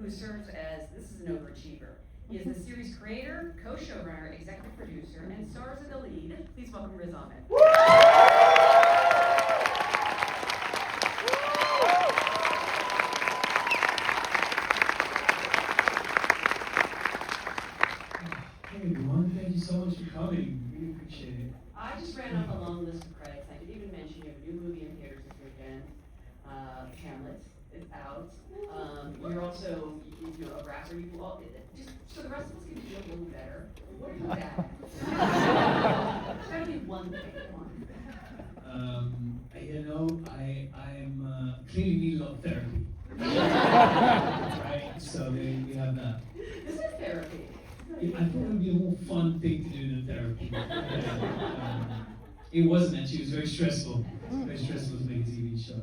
who serves as, this is an overachiever. He is the series creator, co-showrunner, executive producer, and stars in the lead. Please welcome Riz Ahmed. Hey everyone, thank you so much for coming. Really appreciate it. I just ran off a long list of credits. I didn't even mention you have a new movie in theaters this weekend. Hamlet is out. You're also, a rapper. You all, just so the rest of us can feel a little better. What are you bad at? It's gotta be one thing. Come on. I'm clearly need a lot of therapy. Right? So we have that. This is therapy. I thought it would be a more fun thing to do than therapy. It wasn't actually, it was very stressful. Very stressful to make a TV show.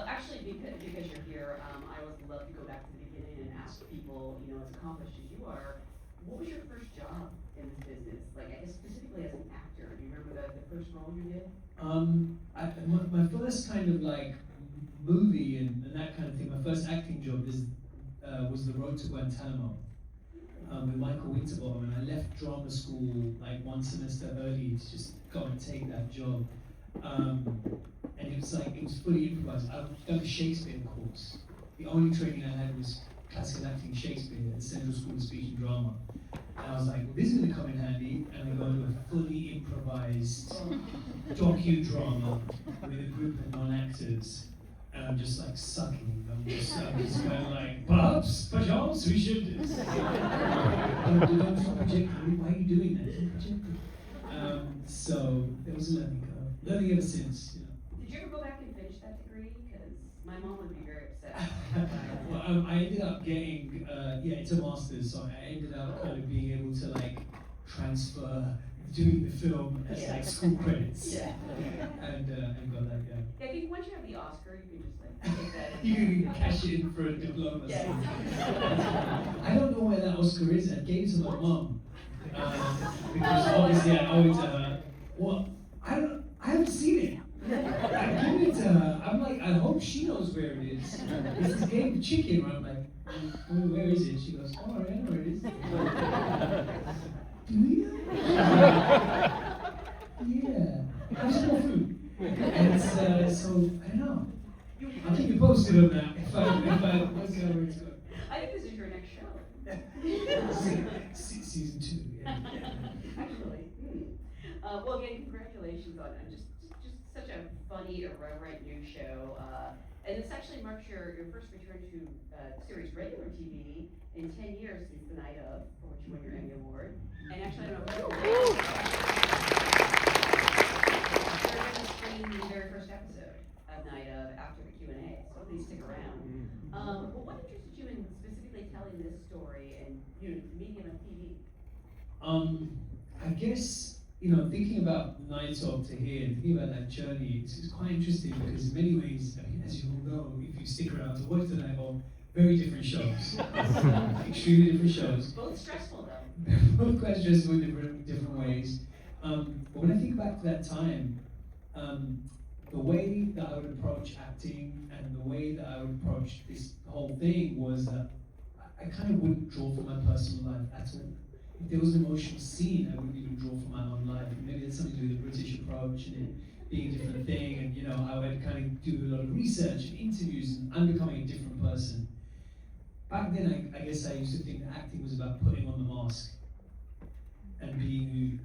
Actually, because you're here, I always love to go back to the beginning and ask people, as accomplished as you are, what was your first job in this business? Like, I guess specifically as an actor. Do you remember the first role you did? My first kind of like movie and that kind of thing, my first acting job was The Road to Guantanamo. With Michael Winterbottom, and I left drama school like one semester early to just go and take that job. And it was fully improvised. I've done a Shakespeare course. The only training I had was classical acting Shakespeare at the Central School of Speech and Drama. And I was like, well, this is going to come in handy, and I go to a fully improvised docudrama with a group of non-actors. And I'm just like sucking. I'm just going like, perhaps we should. Don't project. Why are you doing that? So it was a learning curve. Learning ever since. Did you ever go back and finish that degree? Because my mom would be very upset. Well, I ended up getting, it's a master's, so I ended up kind of being able to like transfer doing the film as like school credits. Yeah. And got that, yeah. Yeah, I think once you have the Oscar, you can just like take that. You can cash it in for a diploma. Yes. I don't know where that Oscar is. I gave it to my mom. Because obviously I owe it to her. Well, I haven't seen it. I give it to her. I'm like, I hope she knows where it is. It's this game of chicken where I'm like, where is it? She goes, oh, I know where it is. Do we know? Yeah. Have some more food. And so, I don't know. I'll keep you posted on that if I what's going. I think this is your next show. Season 2, yeah. Actually. Well, again, congratulations on just such a funny, irreverent new show. And this actually marks your first return to series regular TV in 10 years since the night of, for which you won your Emmy Award. And actually, I don't know if you're going to screen the very first episode of Night of after the Q&A, so please stick around. But what interested you in specifically telling this story and the medium of TV? I guess, thinking about Night Of to here, thinking about that journey, it's quite interesting because in many ways, as you all know, if you stick around to watch the Night Of, very different shows. Extremely different shows. Both stressful though. Both quite stressful in different ways. But when I think back to that time, the way that I would approach acting and the way that I would approach this whole thing was that I kind of wouldn't draw from my personal life at all. If there was an emotional scene, I wouldn't even draw from my own life. And maybe it's something to do with the British approach and it being a different thing. And I would kind of do a lot of research and interviews, and I'm becoming a different person. Back then, I guess I used to think that acting was about putting on the mask and being who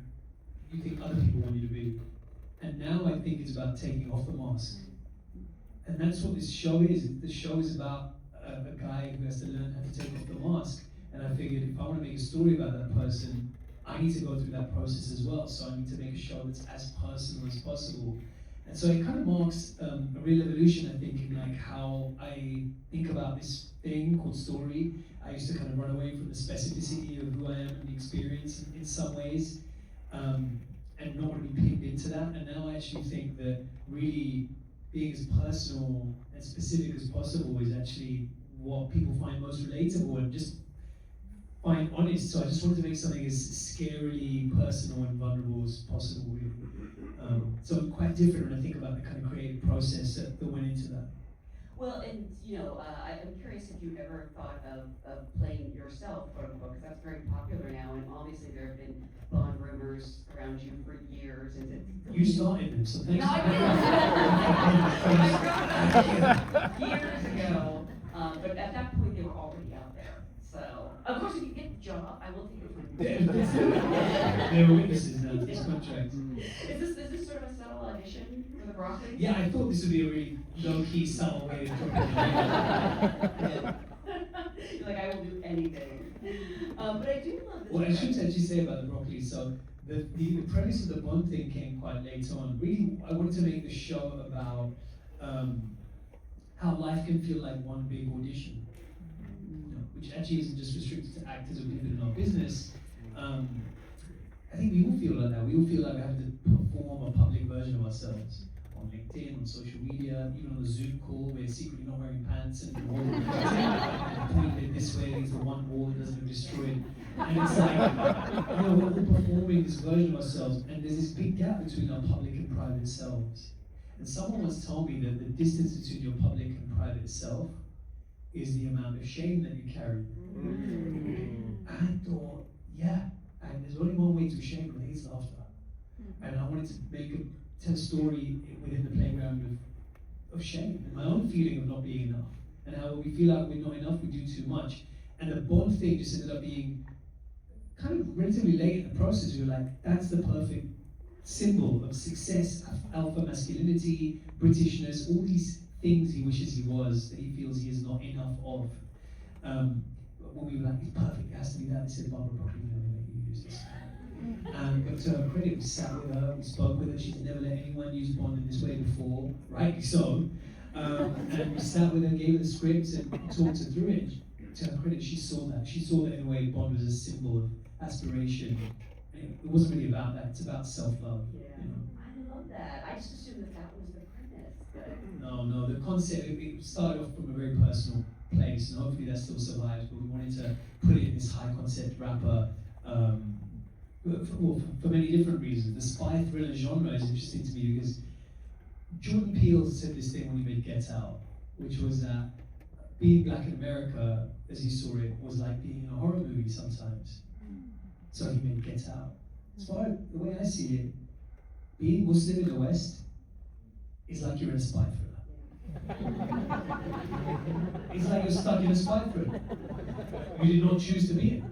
you think other people want you to be. And now I think it's about taking off the mask. And that's what this show is. The show is about a guy who has to learn how to take off the mask. And I figured if I want to make a story about that person, I need to go through that process as well. So I need to make a show that's as personal as possible. And so it kind of marks a real evolution, I think, in like how I think about this thing called story. I used to kind of run away from the specificity of who I am and the experience in some ways, and not want to be pinned into that. And now I actually think that really being as personal and specific as possible is actually what people find most relatable and just find honest. So I just wanted to make something as scarily personal and vulnerable as possible, really. So quite different when I think about the kind of creative process that went into that. Well, and I'm curious if you ever thought of playing yourself, quote unquote, because that's very popular now, and obviously there have been Bond rumors around you for years, and You started them, so thanks. No, I didn't. Years ago, but at that point they were already out there. So, of course, if you get the job, I will take it from you. They were witnesses now to this contract. Is this sort of a subtle audition for the broccoli? Yeah, I thought this would be a really low-key, subtle way of dropping it. You're like, I will do anything. But I do love this. Well, I should actually say about the broccoli, so the premise of the Bond thing came quite late on. Really, I wanted to make the show about how life can feel like one big audition, which actually isn't just restricted to actors or people in our business. I think we all feel like that. We all feel like we have to perform a public version of ourselves on LinkedIn, on social media, even on a Zoom call. We're secretly not wearing pants and pointed this way. There's the one wall that doesn't get destroyed. And it's like, we're all performing this version of ourselves, and there's this big gap between our public and private selves. And someone once told me that the distance between your public and private self is the amount of shame that you carry. And I thought, yeah, and there's only one way to shame, and it's laughter. And I wanted to tell a story within the playground of shame, and my own feeling of not being enough, and how we feel like we're not enough, we do too much. And the Bond thing just ended up being kind of relatively late in the process. We were like, that's the perfect symbol of success, alpha masculinity, Britishness, all these things he wishes he was, that he feels he is not enough of. When we were like, he's perfect, it has to be that, they said, Barbara Broccoli, we're going to let you use this. But to her credit, we sat with her, we spoke with her, she's never let anyone use Bond in this way before, rightly so. And we sat with her, gave her the scripts, and talked her through it. To her credit, she saw that. She saw that in a way Bond was a symbol of aspiration. And it wasn't really about that, it's about self-love. Yeah, I love that. I just assumed that was the premise. But... No, the concept, it started off from a very personal place, and hopefully that still survives, but we wanted to put it in this high concept wrapper for many different reasons. The spy thriller genre is interesting to me because Jordan Peele said this thing when he made Get Out, which was that being black in America, as he saw it, was like being in a horror movie sometimes. So he made Get Out. As far as the way I see it, being Muslim in the West is like you're in a spy thriller. It's like you're stuck in a spy thriller. You did not choose to be in.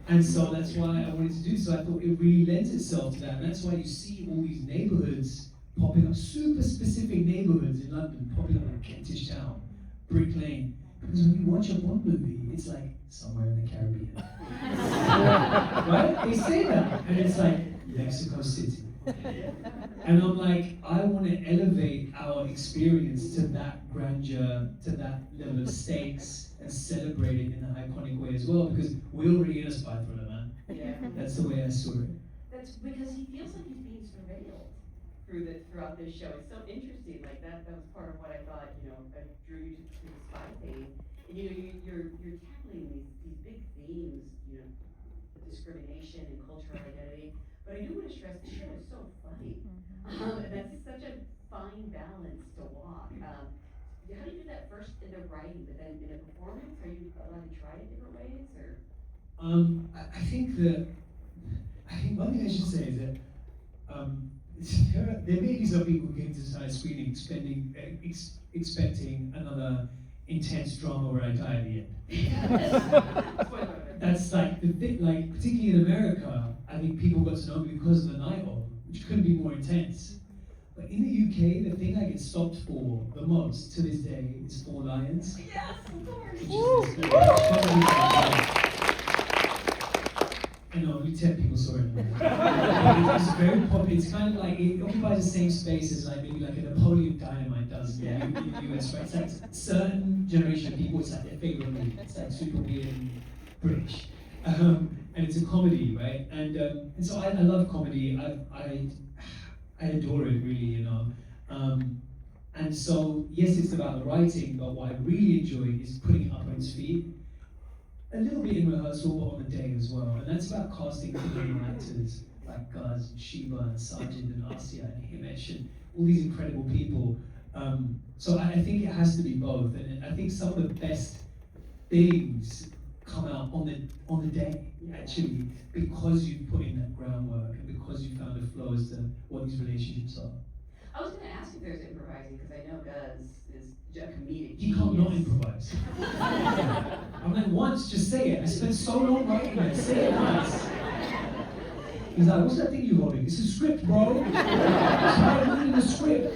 And so that's why I wanted to do this. So I thought it really lends itself to that. And that's why you see all these neighborhoods popping up, super specific neighborhoods in London popping up in Kentish Town, Brick Lane. Because when you watch a Bond movie, it's like somewhere in the Caribbean. Right? They say that. And it's like Mexico City. And I'm like, I want to elevate our experience to that grandeur, to that level of stakes, and celebrate it in an iconic way as well, because we're already in a spy thriller, man. Yeah. That's the way I saw it. That's because he feels like he's being surveilled throughout this show. It's so interesting. Like that was part of what I thought, drew you to the spy thing. And you're tackling these big themes, discrimination and cultural identity. But I do want to stress the show is so funny. And that's such a fine balance to walk. How do you do that first in the writing, but then in a performance? Are you allowed to try it different ways, or? I think one thing I should say is that there may be some people who came to this screening expecting another intense drama where I die at the end. That's like the thing, like particularly in America, I think people got to know me because of the night of, which couldn't be more intense. But in the UK, the thing I get stopped for the most to this day is Four Lions. Yes, of course. I know, only 10 people saw it. It's very popular. It's kind of like, it occupies the same space as like maybe like a Napoleon Dynamite does in the US, right? It's like a certain generation of people, it's like their favorite movie. It's like super weird and British. And it's a comedy, right? And so I love comedy. I adore it, really, And so, yes, it's about the writing, but what I really enjoy is putting it up on its feet. A little bit in rehearsal, but on the day as well. And that's about casting female actors like Guz and Sheba and Sajid and Asya and Himesh and all these incredible people. So I think it has to be both, and I think some of the best things come out on the day, actually, because you put in that groundwork and because you found a flow as to what these relationships are. I was going to ask if there's improvising, because I know Gus is a comedic You can't not genius. improvise. I'm like, once, just say it. I spent so long writing it. Say it once. He's like, what's that thing you're holding? It's a script, bro. I'm reading the script.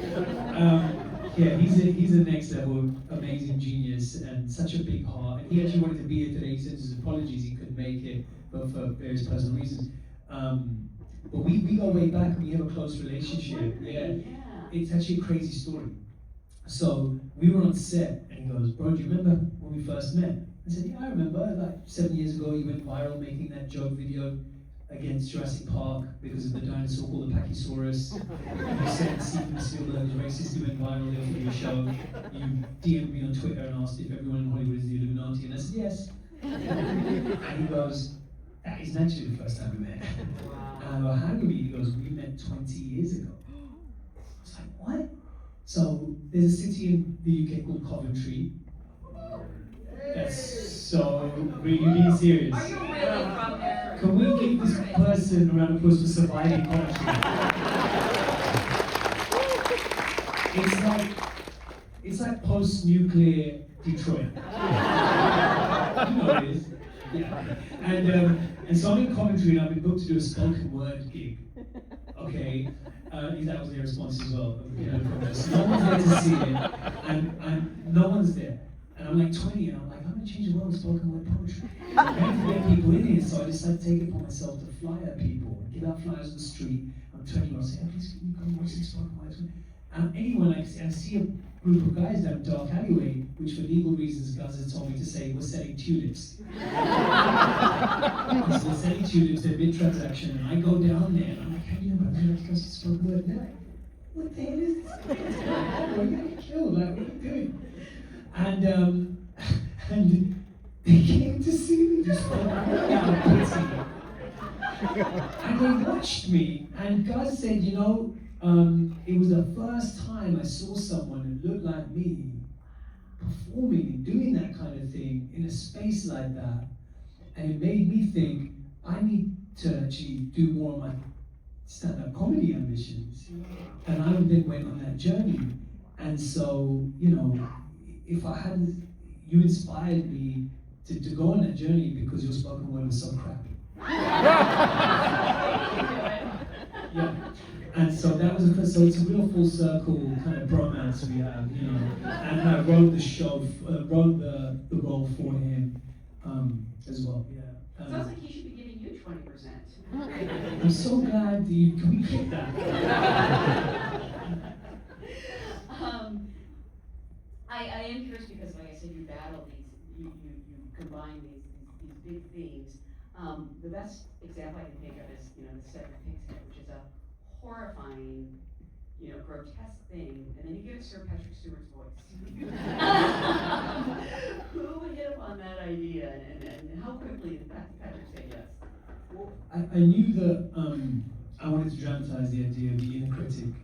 Yeah, he's a next level amazing genius and such a big heart. And he actually wanted to be here today. He sent his apologies he couldn't make it, but for various personal reasons. But we go way back and we have a close relationship. Yeah. It's actually a crazy story. So we were on set and he goes, bro, do you remember when we first met? I said, yeah, I remember. Like 7 years ago, you went viral making that joke video against Jurassic Park because of the dinosaur called the Pachysaurus. You said Steven Spielberg was racist, you went viral there for your show. You DM'd me on Twitter and asked if everyone in Hollywood is the Illuminati, and I said yes. And he goes, that isn't actually the first time we met. And I go, how do we? He goes, we met 20 years ago. I was like, what? So there's a city in the UK called Coventry. That's so, really being serious. Are you really from there? Can we give this person a round of applause for surviving Coventry? It's like post-nuclear Detroit. You know what it is. Yeah. And so I'm in Coventry and I've been booked to do a spoken word gig. Okay. That was their response as well. You know, no one's there to see it, and no one's there. And I'm like 20, and I'm like, I'm gonna change the world with spoken word poetry. I have to get people in here, so I decided to take it upon myself to fly at people, give out flyers on the street. I'm 20 years old, say, oh, please can you come watch this spoken word? And anyone I see a group of guys down a dark alleyway, which for legal reasons, Gus has told me to say, we're selling tulips. So they're selling tulips, they're mid-transaction, and I go down there, and I'm like, how do you know about that? Gus spoken word. And they're like, what the hell is this? We're gonna get killed, like, what are you doing? And they came to see me just out of pity. And they watched me, and Gus said, you know, it was the first time I saw someone who looked like me performing and doing that kind of thing in a space like that. And it made me think, I need to actually do more of my stand-up comedy ambitions. And I then went on that journey. And so, you know, if I hadn't, you inspired me to go on that journey because your spoken word was so crappy. Yeah. And so that was so it's a real full circle kind of bromance we have, you know. And I wrote the show, wrote the role for him as well. Yeah. Sounds like he should be giving you 20%. I'm so glad can we click that? I am curious because, like I said, you battle these, you combine these big themes. The best example I can think of is, you know, the Seven Pigs Head, which is a horrifying, you know, grotesque thing, and then you get Sir Patrick Stewart's voice. Who hit upon that idea, and how quickly did Patrick say yes? Well, I knew that I wanted to dramatize the idea of the inner critic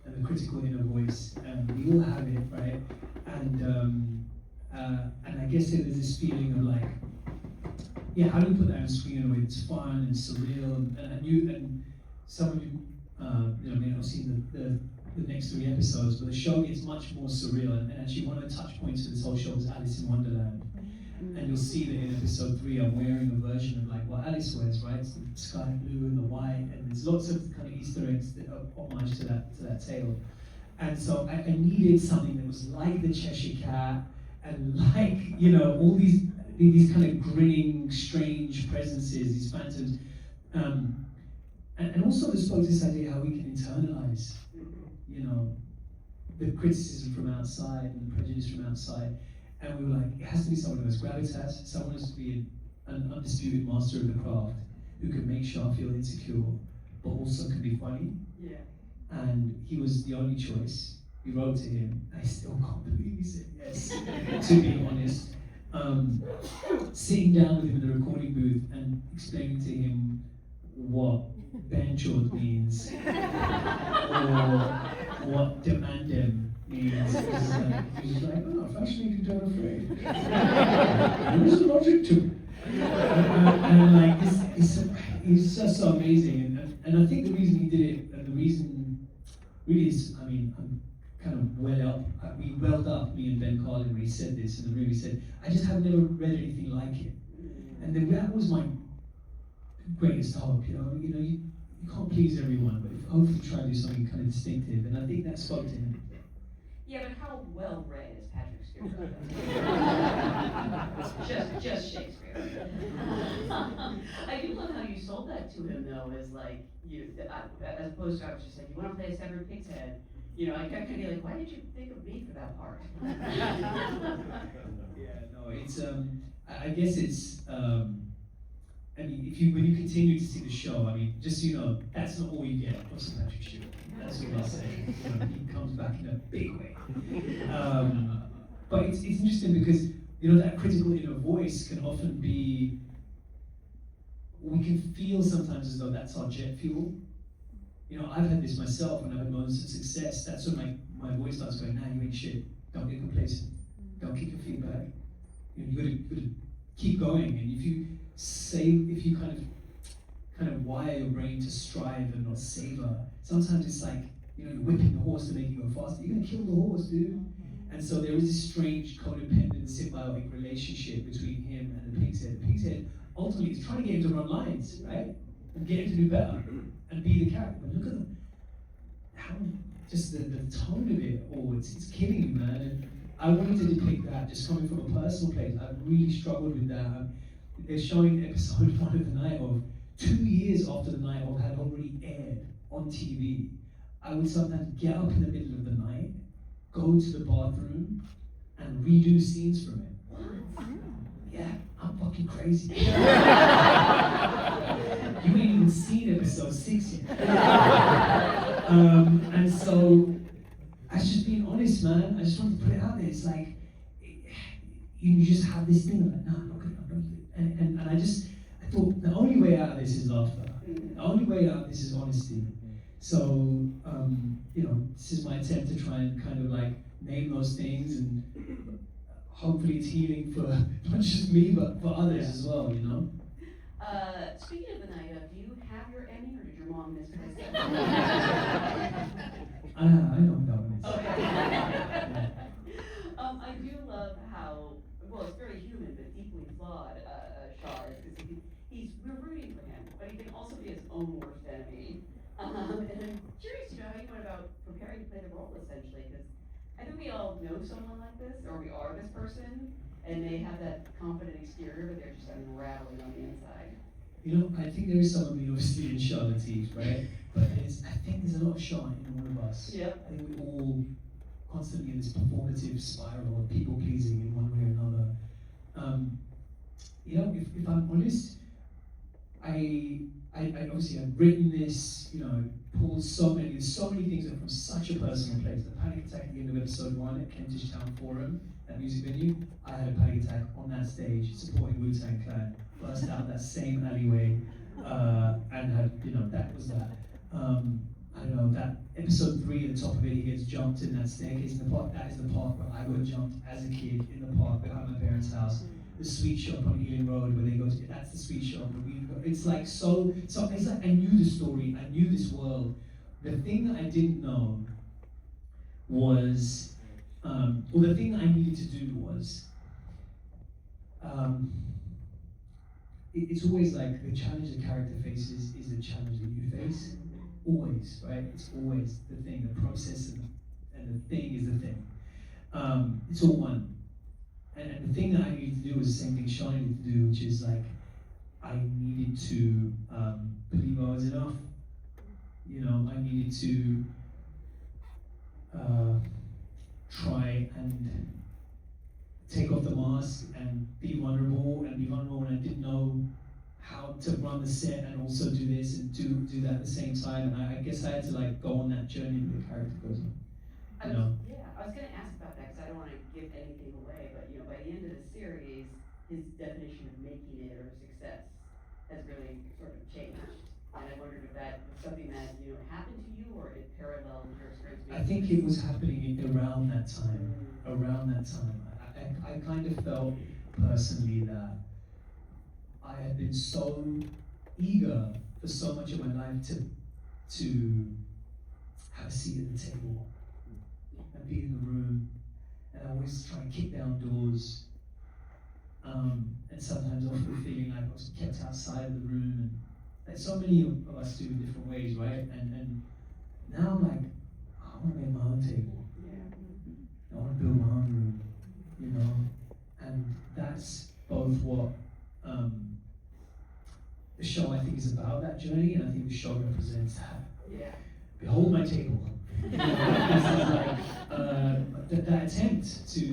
and the critical inner voice, and we all have it, right? And I guess there's this feeling of like, yeah, how do you put that on screen in a way that's fun and surreal? And some of you, you know, may not have seen the next 3 episodes, but the show gets much more surreal. And actually, one of the touch points of this whole show is Alice in Wonderland. And you'll see that in episode 3, I'm wearing a version of like what Alice wears, right? It's the sky blue and the white, and there's lots of kind of Easter eggs that are homage to that tale. And so I needed something that was like the Cheshire Cat, and like, you know, all these kind of grinning, strange presences, these phantoms. And also this spoke to this idea how we can internalize, you know, the criticism from outside and the prejudice from outside. And we were like, it has to be someone who has gravitas, someone who has to be an undisputed master of the craft, who can make Shah feel insecure, but also can be funny. Yeah. And he was the only choice. We wrote to him, and I still can't believe he said yes, to be honest. Sitting down with him in the recording booth and explaining to him what benchord means, or what demandem means. He's like, oh, fascinating, don't afraid. There is a logic to it. And I'm like, it's just so amazing. And I think the reason he did it, and the reason really is, I mean, I'm kind of we welled up, me and Ben Carlin, when he said this in the room. He said, I just have never read anything like it. And then that was my greatest hope, you can't please everyone, but if hopefully try to do something kind of distinctive, and I think that spoke to him. Yeah, but how well read is Patrick Stewart? just Shakespeare. I do love how you sold that to him, though, as like as opposed to I was just like, you want to play a severed pig's head? I kind of be like, why did you think of me for that part? Yeah, no, it's I guess it's I mean, when you continue to see the show, I mean, just so you know, that's not all you get from Sir Patrick Stewart. That's what I'll say. He comes back in a big way. But it's interesting because that critical inner voice can often be. We can feel sometimes as though that's our jet fuel. I've had this myself when I've had moments of success. That's when my voice starts going, nah, you ain't shit. Don't get complacent. Don't kick your feet back. You gotta keep going. And if you kind of wire your brain to strive and not savor, sometimes it's like, you're whipping the horse to make it go faster. You're gonna kill the horse, dude. And so there is this strange codependent symbiotic relationship between him and the pig's head. The pig's head ultimately is trying to get him to run lines, right? And get him to do better and be the character. But look at them. How just the tone of it all, it's killing you, man. And I wanted to depict that just coming from a personal place. I really struggled with that. They're showing episode 1 of the night of 2 years after the night of had already aired on TV. I would sometimes get up in the middle of the night, go to the bathroom, and redo scenes from it. What? Yeah, I'm fucking crazy. You ain't even seen episode 6 yet. And so, I was just being honest, man. I just wanted to put it out there. It's like, you just have this thing of like, nah, I'm not gonna do it. And I thought, the only way out of this is laughter. The only way out of this is honesty. So, this is my attempt to try and kind of like name those things, and hopefully it's healing for not just me, but for others as well, Speaking of the night of, do you have your Emmy, or did your mom misplace it? I know what that one is. Okay. I do love how, well, it's very human, but deeply flawed, Shaw is, because we're rooting for him, but he can also be his own worst enemy. And I'm curious to know how you went about preparing to play the role, essentially, because I think we all know someone like this, or we are this person, and they have that confident exterior, but they're just unraveling on the inside. I think there is some of me obviously in charlatans, right? But I think there's a lot of shine in all of us. Yep. I think we're all constantly in this performative spiral of people pleasing in one way or another. If I'm honest, I obviously I've written this, pulled so many things that from such a personal place. The panic attack at the end of episode 1 at Kentish Town Forum, that music venue, I had a panic attack on that stage supporting Wu-Tang Clan. Burst out that same alleyway, and had, that was that. I don't know, that episode 3 at the top of it, he gets jumped in that staircase in the park. That is the park where I got jumped as a kid in the park behind my parents' house. The sweet shop on Ealing Road where they go to, that's the sweet shop where we go. It's like so it's like I knew the story, I knew this world. The thing that I didn't know was, the thing that I needed to do was, it's always like the challenge the character faces is the challenge that you face. Always, right? It's always the thing, the process and the thing is the thing. It's all one. And the thing that I needed to do was the same thing Sean needed to do, which is like, I needed to believe I was enough. I needed to try and take off the mask and be vulnerable when I didn't know how to run the set and also do this and do that at the same time. And I guess I had to like go on that journey that the character goes on. Yeah, I was going to ask about that because I don't want to give anything away, but by the end of the series, his definition of making it or success has really sort of changed. And I wondered if that was something that, happened to you or it paralleled your experience. I think it was happening around that time. Around that time, I kind of felt personally that I had been so eager for so much of my life to have a seat at the table and be in the room, and I always try and kick down doors, and sometimes often feeling like I was kept outside of the room, and like so many of us do in different ways, right? And now I'm like, I want to make my own table. I want to build my own room, and that's both what the show I think is about, that journey, and I think the show represents that. Yeah. Behold my table. This is like that attempt to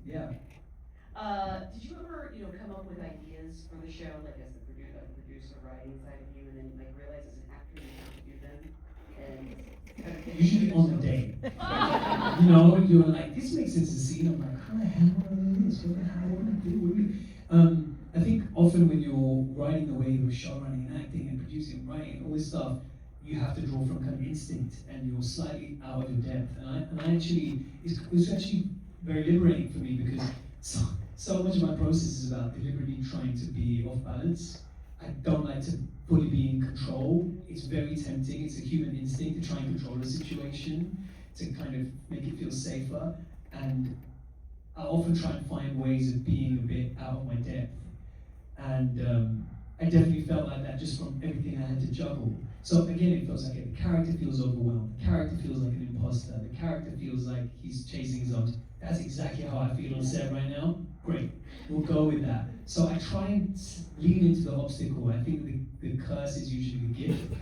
yeah. Did you ever, come up with ideas for the show, like as the producer writing side of you, and then like realize as an actor you have to do them, and kind of Usually on the day. You're like, this makes sense as a scene. I'm like, how the hell do I do this? What the hell do I do? I think often when you're writing the way you're show running and acting and producing and writing all this stuff, you have to draw from kind of instinct, and you're slightly out of your depth. And I actually, it was actually very liberating for me, because so much of my process is about deliberately trying to be off balance. I don't like to fully be in control. It's very tempting. It's a human instinct to try and control a situation, to kind of make it feel safer. And I often try and find ways of being a bit out of my depth. And I definitely felt like that just from everything I had to juggle. So again, it feels like the character feels overwhelmed. The character feels like an imposter. The character feels like he's chasing his own. That's exactly how I feel on set right now. Great, we'll go with that. So I try and lean into the obstacle. I think the curse is usually the gift,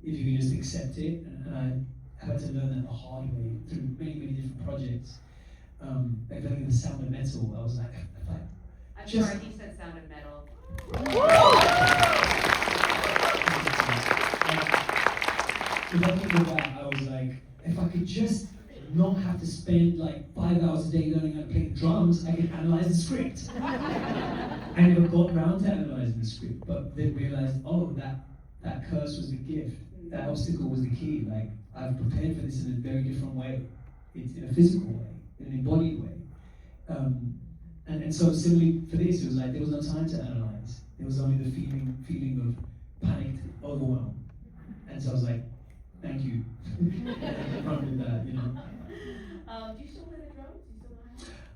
if you can just accept it. And I had to learn that the hard way through many, many different projects. Like learning the sound of metal, I was like, I'm sorry, he said sound of metal. If I think of that, I was like, if I could just not have to spend like 5 hours a day learning how to play the drums, I could analyze the script. I never got around to analyzing the script, but then realized, oh, that curse was the gift. That obstacle was the key. Like, I've prepared for this in a very different way. It's in a physical way, in an embodied way. And so similarly for this, it was like there was no time to analyze. There was only the feeling of panicked overwhelm. And so I was like, thank you. Run with that, Do you still play the drums? Do you still know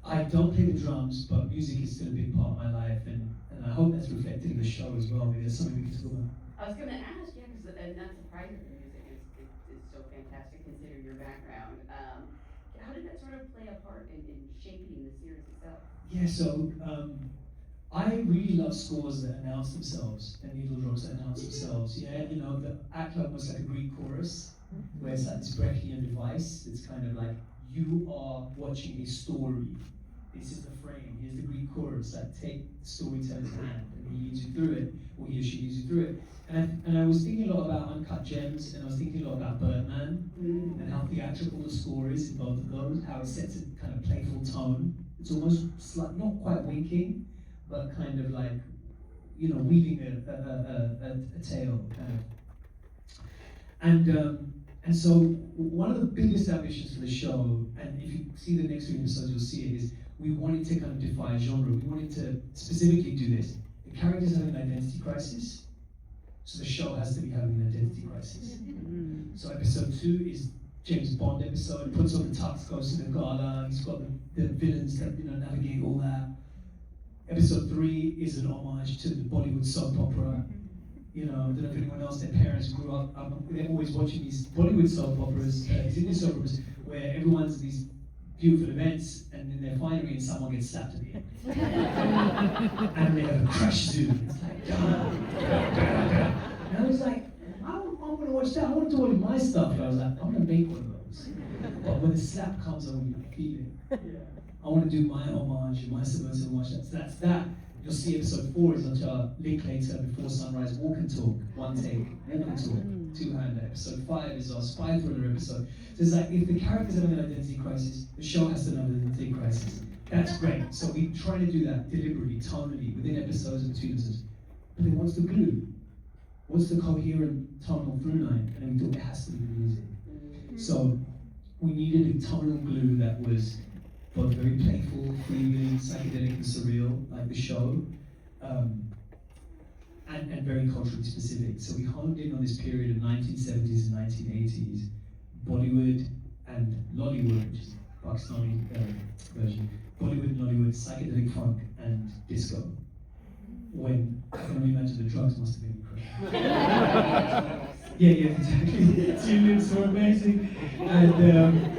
how? I don't play the drums, but music is still a big part of my life, and I hope that's reflected in the show as well. Maybe there's something we can talk about. I was going to ask, because not surprisingly, music is so fantastic considering your background. How did that sort of play a part in shaping the series itself? Yeah, so I really love scores that announce themselves, and needle drops that announce themselves. Yeah, the act like was like a Greek chorus, where it's like this Brechtian device. It's kind of like you are watching a story. This is the frame. Here's the Greek chorus. Like take the storyteller's hand, and he leads you through it, or he or she leads you through it. And I was thinking a lot about Uncut Gems, and I was thinking a lot about Birdman, and how theatrical the score is in both of those. How it sets a kind of playful tone. It's almost not quite winking, but kind of like, weaving a tale, kind of. And so one of the biggest ambitions for the show, and if you see the next 3 episodes, you'll see it, is we wanted to kind of defy genre. We wanted to specifically do this. The characters have an identity crisis, so the show has to be having an identity crisis. So episode 2 is James Bond episode, puts on the tux, goes to the gala, he's got the villains that navigate all that. Episode 3 is an homage to the Bollywood soap opera. I don't know if anyone else, their parents grew up, they're always watching these Bollywood soap operas, these Indian soap operas, where everyone's at these beautiful events, and then they're finally and someone gets slapped at the end. And they have a crash zoom. It's like, and I was like, I'm gonna watch that. I want to watch my stuff. And I was like, I'm gonna make one of those. But when the slap comes, I want you to feel it. I want to do my homage, my subversive homage. So that's that. You'll see episode 4 is like a Linklater Before Sunrise walk and talk, one take, walk and talk, two-hander. Episode 5 is our spy thriller episode. So it's like, if the characters have an identity crisis, the show has to have an identity crisis. That's great. So we try to do that deliberately, tonally, within episodes and between episodes. But then what's the glue? what's the coherent tonal through line? And we thought it has to be the music. So we needed a tonal glue that was both very playful, freewheeling, psychedelic, and surreal, like the show, and very culturally specific. So we honed in on this period of 1970s and 1980s, Bollywood and Lollywood, which is Pakistani version. Bollywood, Lollywood, psychedelic funk, and disco. When I can only imagine the drugs must have been incredible. Yeah, exactly. Students were amazing, and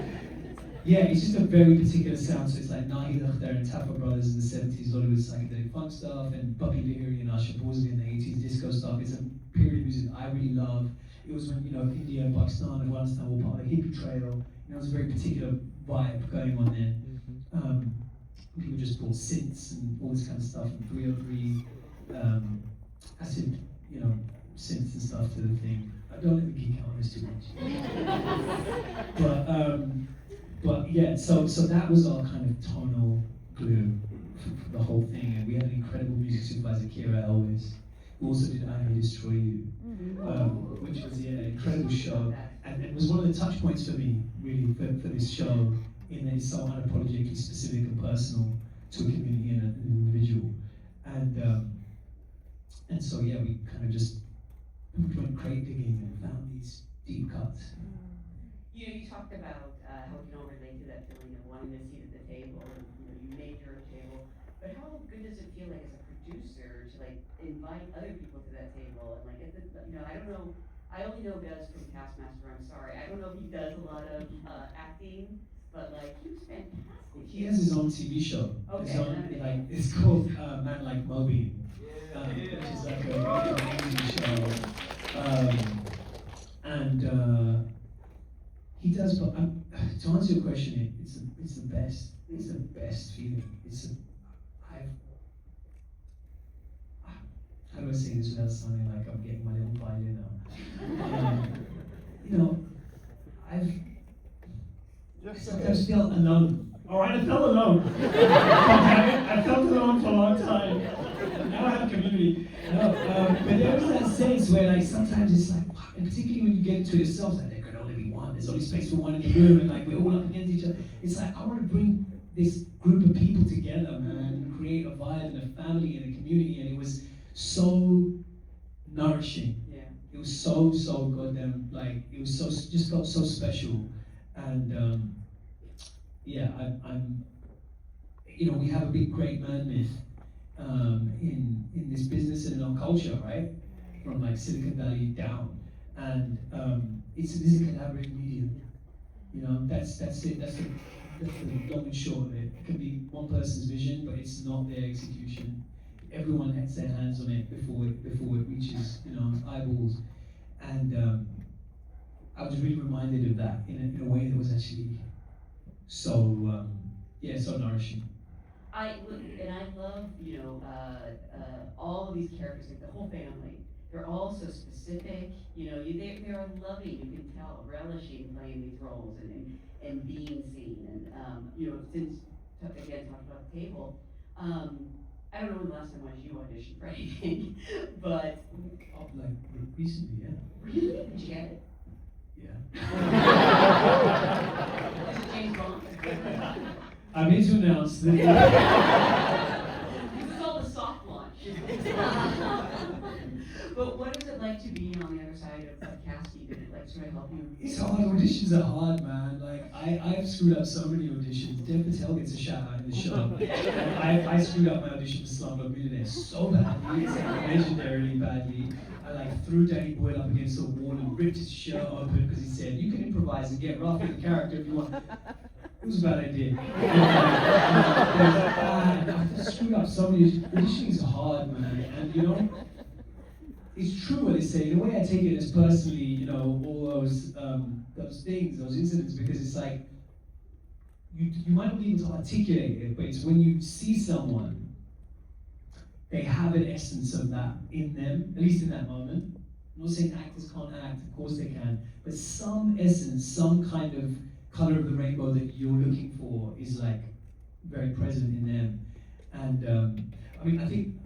yeah, it's just a very particular sound. So it's like Nahid Akhtar and Taffa Brothers in the 70s, Lollywood psychedelic funk stuff, and Bobby Lahiri and Asha Bhosle in the 80s disco stuff. It's a period of music I really love. It was when, India and Pakistan and Afghanistan were part of the hippie trail. It was a very particular vibe going on then. People just brought synths and all this kind of stuff, and 303 acid, synths and stuff to the thing. I don't let me geek out on this too much. But yeah, so that was our kind of tonal glue for the whole thing, and we had an incredible music supervisor, Kira Elwes, who also did I May Destroy You, which was an incredible show, and it was one of the touch points for me, really, for this show, in that it's so unapologetically specific and personal to a community and an individual, and so yeah, we kind of just went crate digging and found these deep cuts. You talked about how you don't relate to that feeling of wanting a seat at the table, and you made your own table. But how good does it feel like as a producer to invite other people to that table and get the I don't know. I only know Gus from Taskmaster. I'm sorry. I don't know if he does a lot of acting, but he was fantastic. He has his own TV show. Okay. It's called Man Like Moby, which is like a amazing show. And he does, but to answer your question, it's the best. It's the best feeling. How do I say this without sounding like I'm getting my little violin out? I've sometimes felt alone. Alright, I felt alone. I felt alone for a long time. Now I have a community. No, but there was that sense where sometimes it's wow, and particularly when you get into it yourself, there could only be one. There's only space for one in the room, and we're all up against each other. It's I want to bring this group of people together, man, and create a vibe and a family and a community, and it was so nourishing. Yeah. It was so goddamn, it was just felt so special, and yeah, I'm we have a big great man myth in this business and in our culture, right? From Silicon Valley down, and it is a collaborative medium. That's it. That's the long and short of it. It can be one person's vision, but it's not their execution. Everyone has their hands on it before it reaches eyeballs, and I was really reminded of that in a way that was actually so so nourishing. I love all of these characters, the whole family. They're all so specific. They are loving. You can tell, relishing playing these roles and being seen. And since again talking about the table, I don't know when the last time was you auditioned for anything, but Recently, yeah. Really? Did you get it? Yeah. Is it James Bond? I'm here to announce that. This is all the soft launch. But what is it like to be on the other side of casting? Did it sort of help you? It's hard. Auditions are hard, man. I've screwed up so many auditions. Dev Patel gets a shout out in the show. I screwed up my audition for Slumdog Millionaire so badly, legendarily badly. I threw Danny Boyle up against a wall and ripped his shirt open because he said, "You can improvise and get rough with the character if you want." It was a bad idea. I screwed up so many. Auditioning is hard, man, and it's true what they say. In a way, I take it as personally, all those things, those incidents, because it's you might not be able to articulate it, but it's when you see someone, they have an essence of that in them, at least in that moment. I'm not saying actors can't act, of course they can, but some essence, some kind of color of the rainbow that you're looking for is very present in them. And I think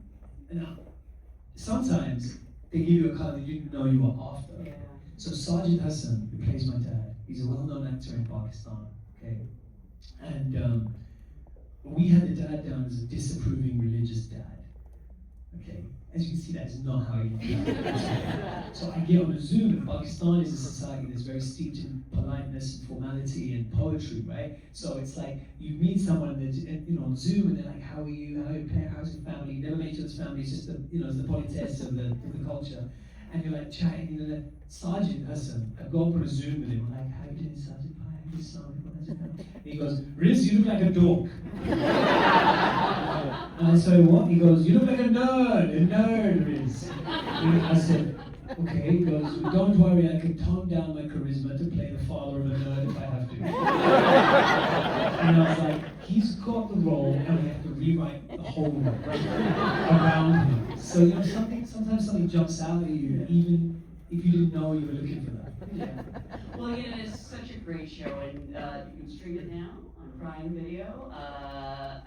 sometimes they give you a colour that you didn't know you were after. Yeah. So Sergeant Hassan, who plays my dad, he's a well-known actor in Pakistan, okay? And we had the dad down as a disapproving religious dad, okay? As you can see, that is not how he looks. So I get on a Zoom, and Pakistan is a society that's very steeped in politeness and formality and poetry, right? So it's like, you meet someone and on Zoom, and they're like, how are you, how are your parents, how's your family? You never met each other's family, it's just the, it's the politesse of the culture. And you're like chatting, like, Sergeant Hassan, I go up on a Zoom with him, I'm like, how you doing, Sergeant? Hi, how you doing? He goes, Riz, you look like a dork. And I say, what? He goes, you look like a nerd, Riz. I said, okay. He goes, don't worry, I can tone down my charisma to play the father of a nerd if I have to. And I was like, he's got the role, and we have to rewrite the whole role around him. So sometimes something jumps out at you, even if you didn't know you were looking for that. Yeah. Well, it's such a great show, and you can stream it now on Prime Video.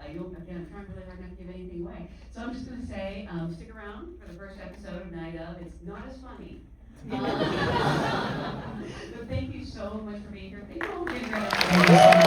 Again, I'm trying really hard not to give anything away. So I'm just going to say, stick around for the first episode of Night Of. It's not as funny. But thank you so much for being here. Thank you all for being here.